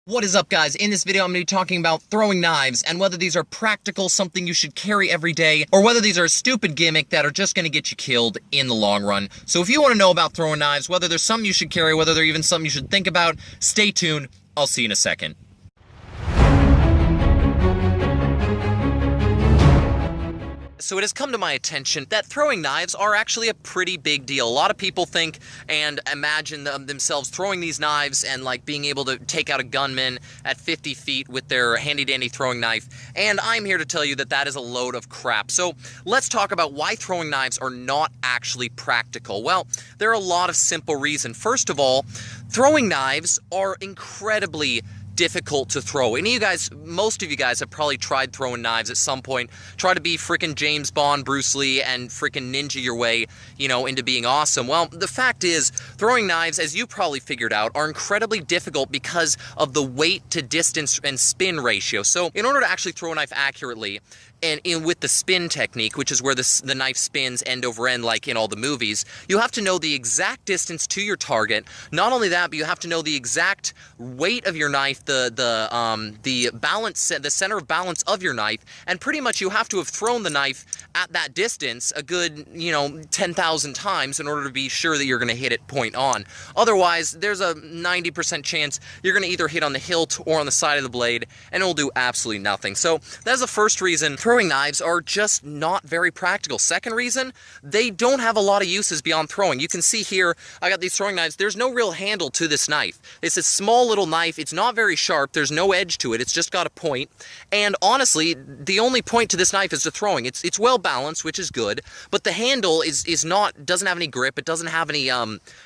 What is up, guys? In this video, I'm going to be talking about throwing knives and whether these are practical, something you should carry every day, or whether these are a stupid gimmick that are just going to get you killed in the long run. So if you want to know about throwing knives, whether there's something you should carry, whether they're even something you should think about, stay tuned. I'll see you in a second. So it has come to my attention that throwing knives are actually a pretty big deal. A lot of people think and imagine themselves throwing these knives and like being able to take out a gunman at 50 feet with their handy-dandy throwing knife, and I'm here to tell you that that is a load of crap. So let's talk about why throwing knives are not actually practical. Well, there are a lot of simple reasons. First of all, throwing knives are incredibly difficult to throw. Most of you guys have probably tried throwing knives at some point. Try to be freaking James Bond, Bruce Lee, and freaking ninja your way, into being awesome. Well, the fact is, throwing knives, as you probably figured out, are incredibly difficult because of the weight to distance and spin ratio. So in order to actually throw a knife accurately, and with the spin technique, which is where the knife spins end over end like in all the movies, you have to know the exact distance to your target. Not only that, but you have to know the exact weight of your knife, the balance, the center of balance of your knife, and pretty much you have to have thrown the knife at that distance a good, 10,000 times in order to be sure that you're going to hit it point on. Otherwise, there's a 90% chance you're going to either hit on the hilt or on the side of the blade, and it will do absolutely nothing. So that's the first reason throwing knives are just not very practical. Second reason, they don't have a lot of uses beyond throwing. You can see here, I got these throwing knives. There's no real handle to this knife. It's a small little knife. It's not very sharp. There's no edge to it. It's just got a point. And honestly, the only point to this knife is the throwing. It's well balanced, which is good, but the handle doesn't have any grip. It doesn't have any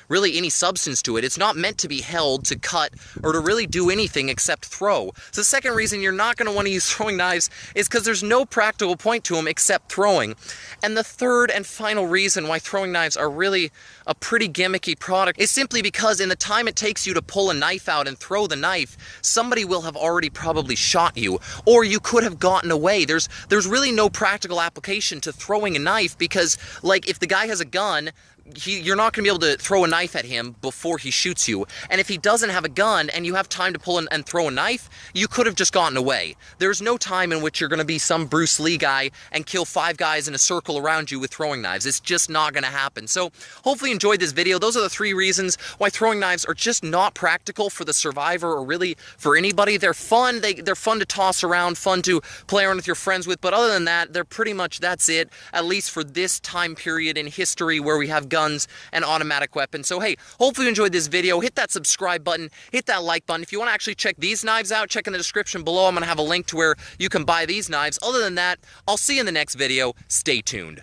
really any substance to it. It's not meant to be held to cut or to really do anything except throw. So the second reason you're not going to want to use throwing knives is because there's no practical point to them except throwing. And the third and final reason why throwing knives are really a pretty gimmicky product is simply because in the time it takes you to pull a knife out and throw the knife, somebody will have already probably shot you, or you could have gotten away. There's really no practical application to throwing a knife because, like, if the guy has a gun, you're not going to be able to throw a knife at him before he shoots you. And if he doesn't have a gun and you have time to pull and throw a knife, you could have just gotten away. There's no time in which you're going to be some Bruce Lee guy and kill 5 guys in a circle around you with throwing knives. It's just not going to happen. So hopefully you enjoyed this video. Those are the 3 reasons why throwing knives are just not practical for the survivor or really for anybody. They're fun. They're fun to toss around, fun to play around with your friends with. But other than that, they're pretty much, that's it, at least for this time period in history where we have guns and automatic weapons. So hey, hopefully you enjoyed this video. Hit that subscribe button, hit that like button. If you want to actually check these knives out, check in the description below. I'm going to have a link to where you can buy these knives. Other than that, I'll see you in the next video. Stay tuned.